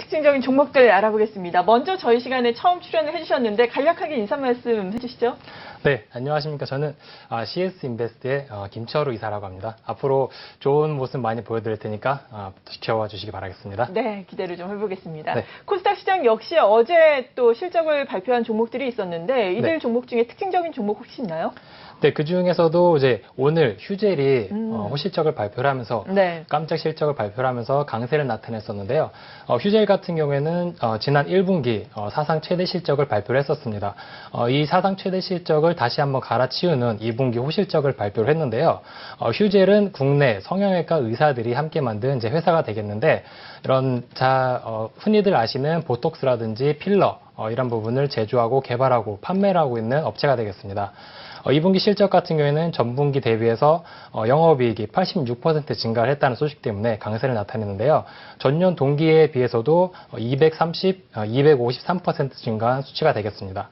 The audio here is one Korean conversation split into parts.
특징적인 종목들 알아보겠습니다. 먼저 저희 시간에 처음 출연을 해주셨는데 간략하게 인사 말씀 해주시죠. 네, 안녕하십니까. 저는 CS 인베스트의 김철우 이사라고 합니다. 앞으로 좋은 모습 많이 보여드릴 테니까 지켜봐 주시기 바라겠습니다. 네, 기대를 좀 해보겠습니다. 네. 코스닥 시장 역시 어제 또 실적을 발표한 종목들이 있었는데 이들 네. 종목 중에 특징적인 종목 혹시 있나요? 네, 그 중에서도 이제 오늘 휴젤이 호실적을 발표를 하면서 네. 깜짝 실적을 발표를 하면서 강세를 나타냈었는데요. 휴젤 같은 경우에는 지난 1분기 사상 최대 실적을 발표를 했었습니다. 이 사상 최대 실적을 다시 한번 갈아치우는 2분기 호실적을 발표를 했는데요. 휴젤은 국내 성형외과 의사들이 함께 만든 이제 회사가 되겠는데 이런 흔히들 아시는 보톡스라든지 필러 이런 부분을 제조하고 개발하고 판매를 하고 있는 업체가 되겠습니다. 2분기 실적 같은 경우에는 전분기 대비해서 영업이익이 86% 증가를 했다는 소식 때문에 강세를 나타냈는데요. 전년 동기에 비해서도 253% 증가한 수치가 되겠습니다.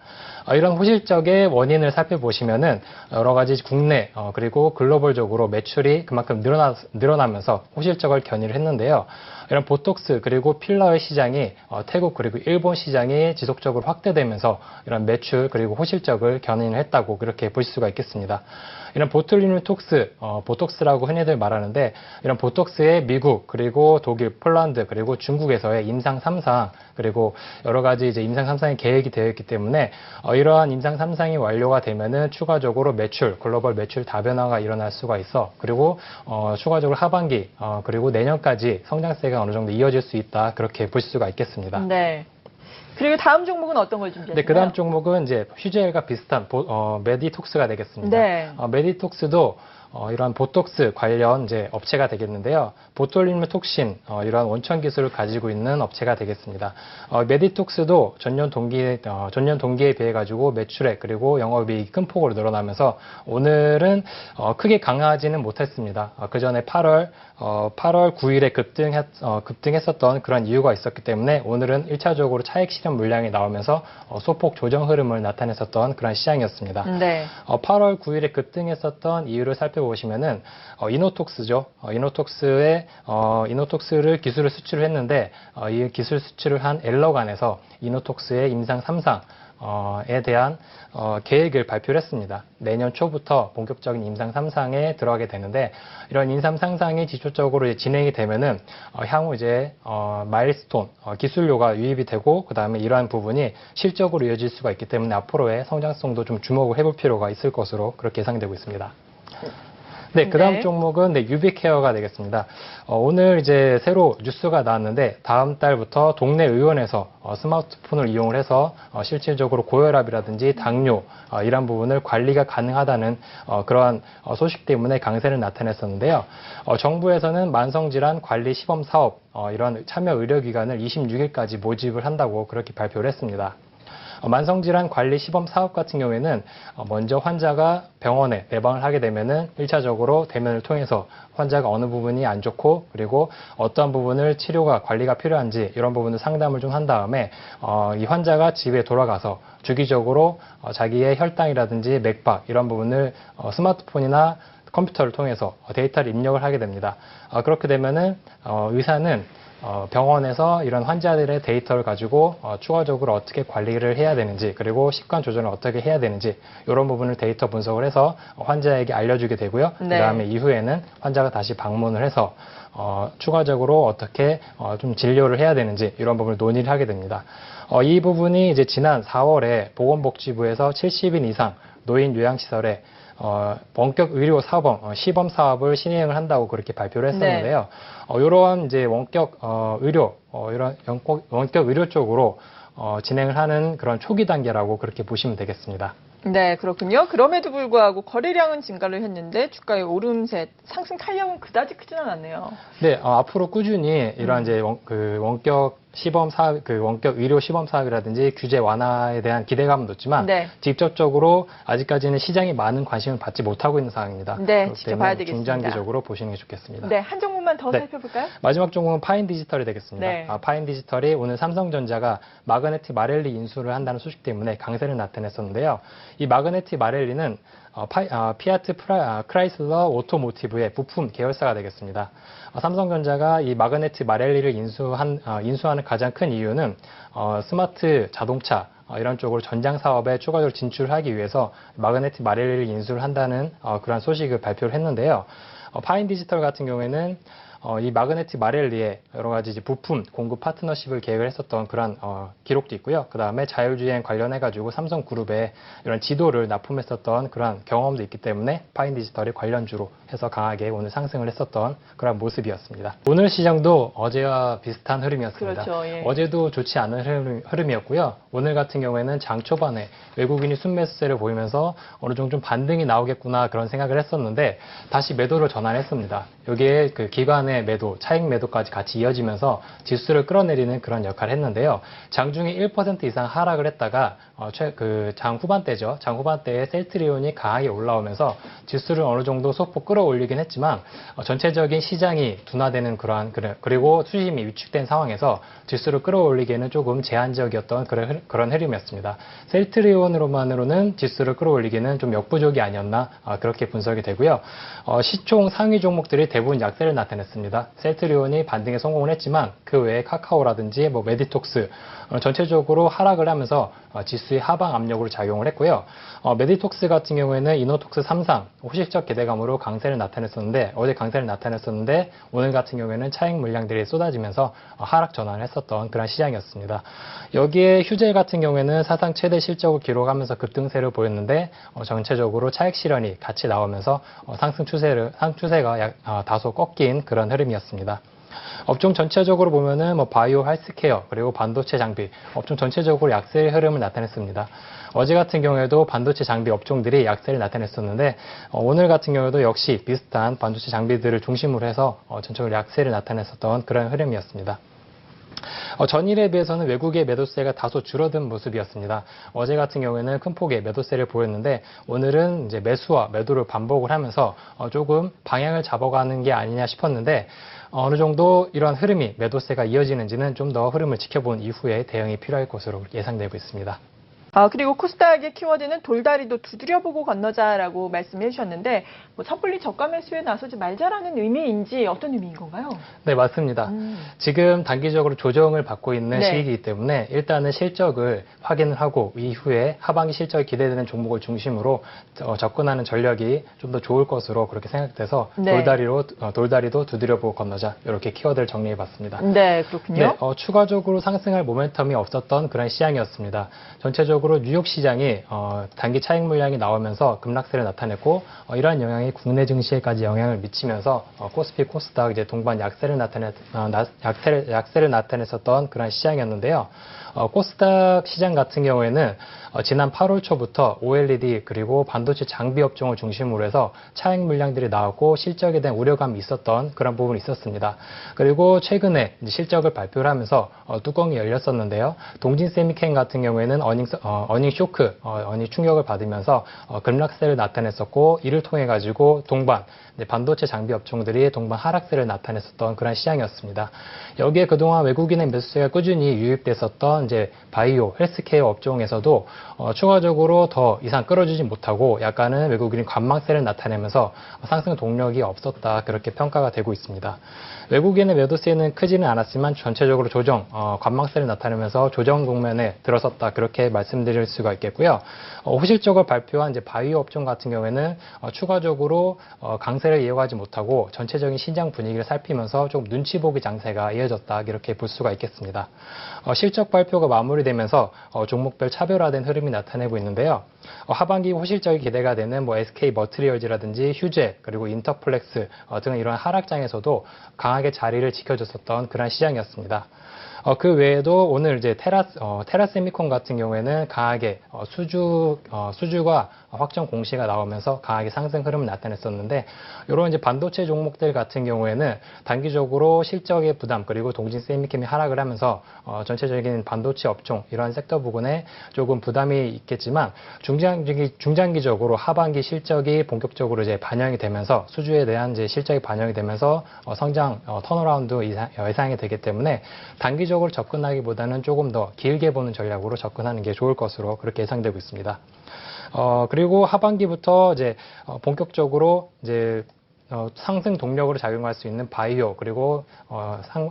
이런 호실적의 원인을 살펴보시면은 여러 가지 국내 그리고 글로벌적으로 매출이 그만큼 늘어나면서 호실적을 견인을 했는데요. 이런 보톡스 그리고 필러의 시장이 태국 그리고 일본 시장이 지속적으로 확대되면서 이런 매출 그리고 호실적을 견인을 했다고 그렇게 볼 수가 있겠습니다. 이런 보툴리눔 톡스, 보톡스라고 흔히들 말하는데 이런 보톡스의 미국 그리고 독일, 폴란드 그리고 중국에서의 임상 3상 그리고 여러 가지 이제 임상 3상이 계획이 되어 있기 때문에 이러한 임상 3상이 완료가 되면은 추가적으로 매출, 글로벌 매출 다변화가 일어날 수가 있어. 그리고 추가적으로 하반기 그리고 내년까지 성장세가 어느 정도 이어질 수 있다. 그렇게 볼 수가 있겠습니다. 네. 그리고 다음 종목은 어떤 걸 준비하셨나요? 네, 그 다음 종목은 이제 휴젤과 비슷한 메디톡스가 되겠습니다. 네. 메디톡스도 이러한 보톡스 관련 이제 업체가 되겠는데요. 보톨리눔 톡신 이러한 원천 기술을 가지고 있는 업체가 되겠습니다. 메디톡스도 전년 동기에 비해 가지고 매출액 그리고 영업이익이 큰 폭으로 늘어나면서 오늘은 크게 강하지는 못했습니다. 그 전에 8월 9일에 급등했었던 그런 이유가 있었기 때문에 오늘은 1차적으로 차익 실현 물량이 나오면서 소폭 조정 흐름을 나타냈었던 그런 시장이었습니다. 네. 8월 9일에 급등했었던 이유를 살펴보시면은 이노톡스죠. 이노톡스를 기술을 수출을 했는데 이 기술 수출을 한 엘러간에서 이노톡스의 임상 3상에 대한 계획을 발표를 했습니다. 내년 초부터 본격적인 임상 3상에 들어가게 되는데 이런 임상 3상이 지속적으로 진행이 되면은 향후 이제 마일스톤 기술료가 유입이 되고 그 다음에 이러한 부분이 실적으로 이어질 수가 있기 때문에 앞으로의 성장성도 좀 주목을 해볼 필요가 있을 것으로 그렇게 예상되고 있습니다. 네, 그 다음 종목은 유비케어가 되겠습니다. 오늘 이제 새로 뉴스가 나왔는데 다음 달부터 동네 의원에서 스마트폰을 이용을 해서 실질적으로 고혈압이라든지 당뇨 이런 부분을 관리가 가능하다는 그러한 소식 때문에 강세를 나타냈었는데요. 정부에서는 만성질환 관리 시범 사업 이런 참여 의료기관을 26일까지 모집을 한다고 그렇게 발표를 했습니다. 만성질환 관리 시범 사업 같은 경우에는 먼저 환자가 병원에 내방을 하게 되면은 1차적으로 대면을 통해서 환자가 어느 부분이 안 좋고 그리고 어떠한 부분을 치료가 관리가 필요한지 이런 부분을 상담을 좀 한 다음에 이 환자가 집에 돌아가서 주기적으로 자기의 혈당이라든지 맥박 이런 부분을 스마트폰이나 컴퓨터를 통해서 데이터를 입력을 하게 됩니다. 그렇게 되면은 의사는 병원에서 이런 환자들의 데이터를 가지고 추가적으로 어떻게 관리를 해야 되는지 그리고 식관 조절을 어떻게 해야 되는지 이런 부분을 데이터 분석을 해서 환자에게 알려주게 되고요. 네. 그 다음에 이후에는 환자가 다시 방문을 해서 추가적으로 어떻게 좀 진료를 해야 되는지 이런 부분을 논의를 하게 됩니다. 이 부분이 이제 지난 4월에 보건복지부에서 70인 이상 노인 요양시설에 원격 의료 사범, 시범 사업을 시행을 한다고 그렇게 발표를 했었는데요. 이러한 이제 원격 의료, 이런 원격 의료 쪽으로 진행을 하는 그런 초기 단계라고 그렇게 보시면 되겠습니다. 네, 그렇군요. 그럼에도 불구하고 거래량은 증가를 했는데 주가의 오름세, 상승 탄력은 그다지 크지는 않네요. 네, 앞으로 꾸준히 이러한 이제 원격 시범 사업, 원격 의료 시범 사업이라든지 규제 완화에 대한 기대감은 높지만 네. 직접적으로 아직까지는 시장이 많은 관심을 받지 못하고 있는 상황입니다. 네, 지켜봐야 되겠습니다. 중장기적으로 보시는 게 좋겠습니다. 네, 한 종목만 더 네. 살펴볼까요? 마지막 종목은 파인디지털이 되겠습니다. 네. 파인디지털이 오늘 삼성전자가 마그네틱 마렐리 인수를 한다는 소식 때문에 강세를 나타냈었는데요. 이 마그네틱 마렐리는 피아트 크라이슬러 오토모티브의 부품 계열사가 되겠습니다. 삼성전자가 이 마그네티 마렐리를 인수하는 가장 큰 이유는 스마트 자동차 이런 쪽으로 전장 사업에 추가적으로 진출하기 위해서 마그네티 마렐리를 인수를 한다는 그런 소식을 발표를 했는데요. 파인 디지털 같은 경우에는 이 마그네티 마렐리의 여러 가지 이제 부품 공급 파트너십을 계획을 했었던 그런 기록도 있고요. 그 다음에 자율주행 관련해가지고 삼성그룹에 이런 지도를 납품했었던 그런 경험도 있기 때문에 파인 디지털이 관련주로 해서 강하게 오늘 상승을 했었던 그런 모습이었습니다. 오늘 시장도 어제와 비슷한 흐름이었습니다. 그렇죠, 예. 어제도 좋지 않은 흐름이었고요. 오늘 같은 경우에는 장 초반에 외국인이 순매수세를 보이면서 어느 정도 좀 반등이 나오겠구나 그런 생각을 했었는데 다시 매도를 전환했습니다. 여기에 그 기관의 매도, 차익 매도까지 같이 이어지면서 지수를 끌어내리는 그런 역할을 했는데요. 장중에 1% 이상 하락을 했다가 장 후반대죠. 장 후반대에 셀트리온이 강하게 올라오면서 지수를 어느 정도 소폭 끌어올리긴 했지만 전체적인 시장이 둔화되는 그리고 수심이 위축된 상황에서 지수를 끌어올리기에는 조금 제한적이었던 그런 흐름이었습니다. 셀트리온으로만으로는 지수를 끌어올리기는 좀 역부족이 아니었나 그렇게 분석이 되고요. 시총 상위 종목들이 대부분 약세를 나타냈습니다. 셀트리온이 반등에 성공을 했지만 그 외에 카카오라든지 메디톡스 전체적으로 하락을 하면서 지수의 하방 압력으로 작용을 했고요. 메디톡스 같은 경우에는 이노톡스 3상 호실적 기대감으로 강세를 나타냈었는데 어제 강세를 나타냈었는데 오늘 같은 경우에는 차익 물량들이 쏟아지면서 하락 전환을 했었던 그런 시장이었습니다. 여기에 휴젤 같은 경우에는 사상 최대 실적을 기록하면서 급등세를 보였는데 전체적으로 차익 실현이 같이 나오면서 상승 추세가 다소 꺾인 그런 흐름이었습니다. 업종 전체적으로 보면은 바이오 헬스케어 그리고 반도체 장비 업종 전체적으로 약세의 흐름을 나타냈습니다. 어제 같은 경우에도 반도체 장비 업종들이 약세를 나타냈었는데 오늘 같은 경우에도 역시 비슷한 반도체 장비들을 중심으로 해서 전체적으로 약세를 나타냈었던 그런 흐름이었습니다. 전일에 비해서는 외국의 매도세가 다소 줄어든 모습이었습니다. 어제 같은 경우에는 큰 폭의 매도세를 보였는데 오늘은 이제 매수와 매도를 반복을 하면서 조금 방향을 잡아가는 게 아니냐 싶었는데 어느 정도 이러한 흐름이 매도세가 이어지는지는 좀 더 흐름을 지켜본 이후에 대응이 필요할 것으로 예상되고 있습니다. 그리고 코스닥의 키워드는 돌다리도 두드려보고 건너자라고 말씀해 주셨는데 섣불리 저가 매수에 나서지 말자라는 의미인지 어떤 의미인 건가요? 네, 맞습니다. 지금 단기적으로 조정을 받고 있는 네. 시기이기 때문에 일단은 실적을 확인을 하고 이후에 하반기 실적이 기대되는 종목을 중심으로 접근하는 전략이 좀 더 좋을 것으로 그렇게 생각돼서 네. 돌다리도 두드려보고 건너자 이렇게 키워드를 정리해 봤습니다. 네, 그렇군요. 네, 추가적으로 상승할 모멘텀이 없었던 그런 시장이었습니다. 전체적으로 뉴욕 시장이 단기 차익 물량이 나오면서 급락세를 나타냈고 이러한 영향이 국내 증시에까지 영향을 미치면서 코스피, 코스닥 이제 동반 약세를 나타냈었던 그런 시장이었는데요. 코스닥 시장 같은 경우에는 지난 8월 초부터 OLED 그리고 반도체 장비 업종을 중심으로 해서 차익 물량들이 나왔고 실적에 대한 우려감이 있었던 그런 부분이 있었습니다. 그리고 최근에 실적을 발표를 하면서 뚜껑이 열렸었는데요. 동진 세미캠 같은 경우에는 어닝 쇼크, 어닝 충격을 받으면서 급락세를 나타냈었고 이를 통해 가지고 동반 반도체 장비 업종들이 동반 하락세를 나타냈었던 그런 시장이었습니다. 여기에 그동안 외국인의 매수세가 꾸준히 유입됐었던 이제 바이오, 헬스케어 업종에서도 추가적으로 더 이상 끌어주지 못하고 약간은 외국인이 관망세를 나타내면서 상승 동력이 없었다 그렇게 평가가 되고 있습니다. 외국인의 매도세는 크지는 않았지만 전체적으로 관망세를 나타내면서 조정 국면에 들어섰다 그렇게 말씀드릴 수가 있겠고요. 호실적을 발표한 이제 바이오 업종 같은 경우에는 추가적으로 강세를 이어가지 못하고 전체적인 시장 분위기를 살피면서 좀 눈치 보기 장세가 이어졌다 이렇게 볼 수가 있겠습니다. 실적 발표가 마무리되면서 종목별 차별화된 흐름이 나타내고 있는데요. 하반기 호실적이 기대가 되는 SK 머티리얼즈라든지 휴제 그리고 인터플렉스 등 이런 하락장에서도 강하게 자리를 지켜줬었던 그런 시장이었습니다. 그 외에도 오늘 이제 테라세미콘 같은 경우에는 강하게 수주가 확정 공시가 나오면서 강하게 상승 흐름을 나타냈었는데 이런 이제 반도체 종목들 같은 경우에는 단기적으로 실적의 부담 그리고 동진 세미캠이 하락을 하면서 전체적인 반도체 업종 이러한 섹터 부분에 조금 부담이 있겠지만 중장기적으로 하반기 실적이 본격적으로 이제 반영이 되면서 수주에 대한 이제 실적이 반영이 되면서 성장 턴어라운드 예상이 되기 때문에 단기적으로 접근하기보다는 조금 더 길게 보는 전략으로 접근하는 게 좋을 것으로 그렇게 예상되고 있습니다. 그리고 하반기부터 이제 본격적으로 이제 상승 동력으로 작용할 수 있는 바이오 그리고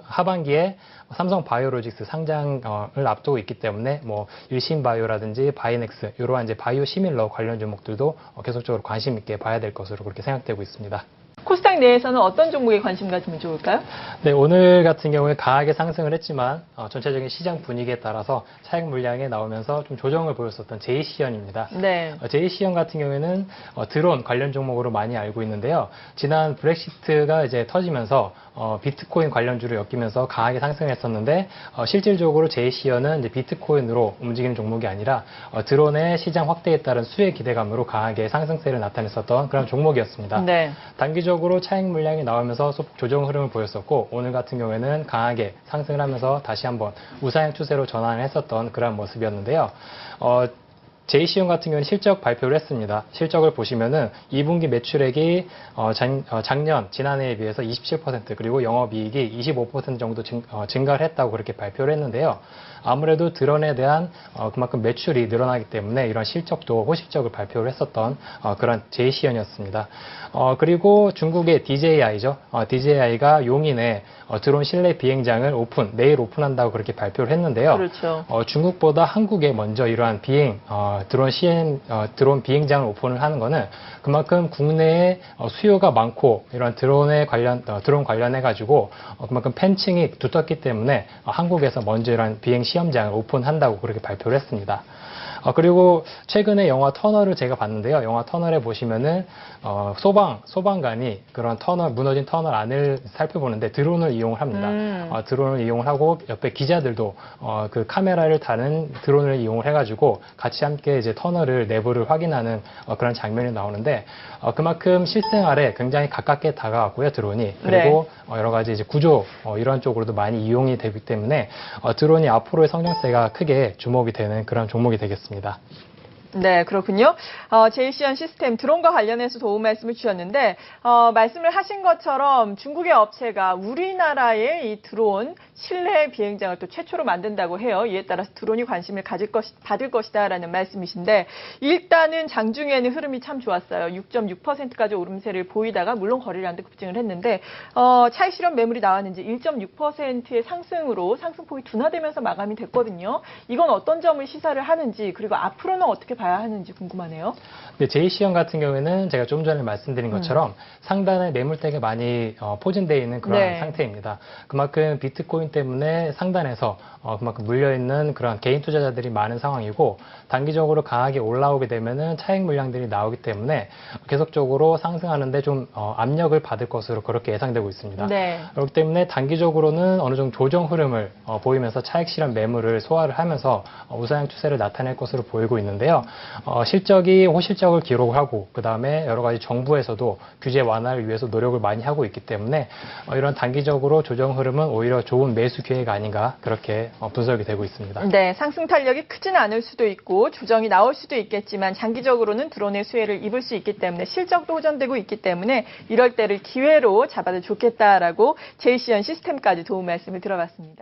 하반기에 삼성 바이오로직스 상장을 앞두고 있기 때문에 뭐 일신바이오라든지 바이넥스 이러한 이제 바이오 시밀러 관련 종목들도 계속적으로 관심 있게 봐야 될 것으로 그렇게 생각되고 있습니다. 코스닥 내에서는 어떤 종목에 관심 가지면 좋을까요? 네, 오늘 같은 경우에 강하게 상승을 했지만 전체적인 시장 분위기에 따라서 차익 물량에 나오면서 좀 조정을 보였었던 제이시언입니다. 네. 제이시언 같은 경우에는 드론 관련 종목으로 많이 알고 있는데요. 지난 브렉시트가 이제 터지면서 비트코인 관련주로 엮이면서 강하게 상승했었는데 실질적으로 제이시언은 이제 비트코인으로 움직이는 종목이 아니라 드론의 시장 확대에 따른 수혜 기대감으로 강하게 상승세를 나타냈었던 그런 종목이었습니다. 네. 단기적으로 차익 물량이 나오면서 소폭 조정 흐름을 보였었고 오늘 같은 경우에는 강하게 상승을 하면서 다시 한번 우상향 추세로 전환을 했었던 그런 모습이었는데요. 제이시온 같은 경우는 실적 발표를 했습니다. 실적을 보시면은 2분기 매출액이 지난해에 비해서 27% 그리고 영업이익이 25% 정도 증가를 했다고 그렇게 발표를 했는데요. 아무래도 드론에 대한 그만큼 매출이 늘어나기 때문에 이런 실적도 호실적을 발표를 했었던 그런 제이시온이었습니다. 그리고 중국의 DJI죠. DJI가 용인에 드론 실내 비행장을 내일 오픈한다고 그렇게 발표를 했는데요. 그렇죠. 중국보다 한국에 먼저 이러한 드론 비행장을 오픈을 하는 거는 그만큼 국내에 수요가 많고 이런 드론 관련해가지고 그만큼 팬층이 두텁기 때문에 한국에서 먼저 이런 비행 시험장을 오픈한다고 그렇게 발표를 했습니다. 그리고 최근에 영화 터널을 제가 봤는데요. 영화 터널에 보시면은 소방관이 그런 무너진 터널 안을 살펴보는데 드론을 이용을 합니다. 드론을 이용을 하고 옆에 기자들도 그 카메라를 다는 드론을 이용을 해가지고 같이 함께 이제 터널을 내부를 확인하는 그런 장면이 나오는데 그만큼 실생활에 굉장히 가깝게 다가왔고요. 드론이. 그리고 여러 가지 이제 구조 이런 쪽으로도 많이 이용이 되기 때문에 드론이 앞으로의 성장세가 크게 주목이 되는 그런 종목이 되겠습니다. 네, 그렇군요. 제이시언 시스템 드론과 관련해서 도움 말씀을 주셨는데 말씀을 하신 것처럼 중국의 업체가 우리나라의 이 드론 실내 비행장을 또 최초로 만든다고 해요. 이에 따라서 드론이 관심을 받을 것이다라는 말씀이신데 일단은 장중에는 흐름이 참 좋았어요. 6.6%까지 오름세를 보이다가 물론 거래량도 급증을 했는데 차익 실현 매물이 나왔는지 1.6%의 상승으로 상승폭이 둔화되면서 마감이 됐거든요. 이건 어떤 점을 시사를 하는지 그리고 앞으로는 어떻게 봐야 하는지 궁금하네요. 네, 제이시언 같은 경우에는 제가 좀 전에 말씀드린 것처럼 상단에 매물대가 많이 포진되어 있는 그런 상태입니다. 그만큼 비트코인 때문에 상단에서 그만큼 물려있는 그런 개인 투자자들이 많은 상황이고 단기적으로 강하게 올라오게 되면은 차익 물량들이 나오기 때문에 계속적으로 상승하는데 좀 압력을 받을 것으로 그렇게 예상되고 있습니다. 네. 그렇기 때문에 단기적으로는 어느 정도 조정 흐름을 보이면서 차익 실현 매물을 소화를 하면서 우상향 추세를 나타낼 것으로 보이고 있는데요. 실적이 호실적을 기록을 하고 그 다음에 여러 가지 정부에서도 규제 완화를 위해서 노력을 많이 하고 있기 때문에 이런 단기적으로 조정 흐름은 오히려 좋은 매수 기회가 아닌가 그렇게 분석이 되고 있습니다. 네, 상승 탄력이 크진 않을 수도 있고 조정이 나올 수도 있겠지만 장기적으로는 드론의 수혜를 입을 수 있기 때문에 실적도 호전되고 있기 때문에 이럴 때를 기회로 잡아도 좋겠다라고 제이시언 시스템까지 도움 말씀을 들어봤습니다.